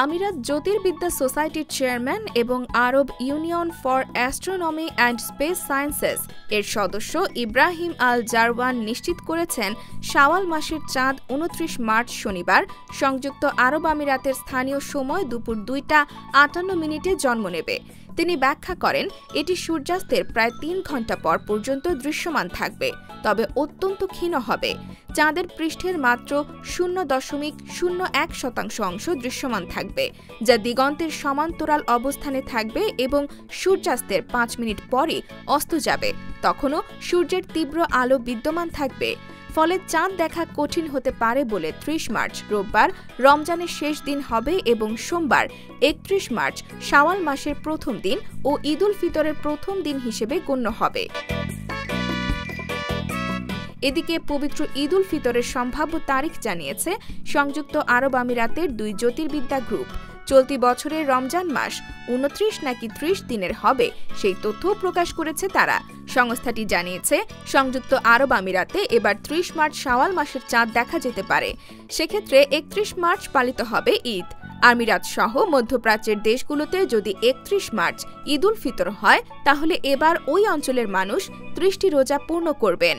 আমিরাত জ্যোতির্বিদ্যা সোসাইটির চেয়ারম্যান এবং আরব union for astronomy and space sciences এর সদস্য ইব্রাহিম আল জারওয়ান নিশ্চিত করেছেন শাওয়াল মাসের চাঁদ ২৯ মার্চ শনিবার সংযুক্ত আরব আমিরাতের স্থানীয় সময় দুপুর ২টা৫৮ জন্ম নেবে। তিনি ব্যাখ্যা করেন, এটি সূর্যাস্তের প্রায় ৩ ঘণ্টা পর পর্যন্ত দৃশ্যমান থাকবে, তবে অত্যন্ত ক্ষীণ হবে। চাঁদের পৃষ্ঠের মাত্র ০.০১% অংশ দৃশ্যমান থাকবে, যা দিগন্তের সমান্তরাল অবস্থানে থাকবে এবং সূর্যাস্তের ৫ মিনিট পরই অস্ত যাবে। তখনও সূর্যের তীব্র আলো বিদ্যমান থাকবে। ফলে চাঁদ দেখা কঠিন হতে পারে বলে ৩০ মার্চ রোববার রমজানের শেষ দিন হবে এবং সোমবার ৩১ মার্চ শাওয়াল মাসের প্রথম দিন ও ঈদ উল ফিতরের প্রথম দিন হিসেবে গণ্য হবে। এদিকে পবিত্র ঈদ উল ফিতরের সম্ভাব্য তারিখ জানিয়েছে সংযুক্ত আরব আমিরাতের ২ জ্যোতির্বিদ্যা গ্রুপ। চলতি বছরের রমজান মাস ২৯ নাকি ৩০ দিনের হবে সেই তথ্য প্রকাশ করেছে তারা। সংস্থাটি জানিয়েছে, সংযুক্ত আরব আমিরাতে এবার ৩০ মার্চ শাওয়াল মাসের চাঁদ দেখা যেতে পারে। সেক্ষেত্রে ৩১ মার্চ পালিত হবে ঈদ। আমিরাত সহ মধ্যপ্রাচ্যের দেশগুলোতে যদি ৩১ মার্চ ঈদ উল ফিতর হয়, তাহলে এবার ওই অঞ্চলের মানুষ ৩০টি রোজা পূর্ণ করবেন।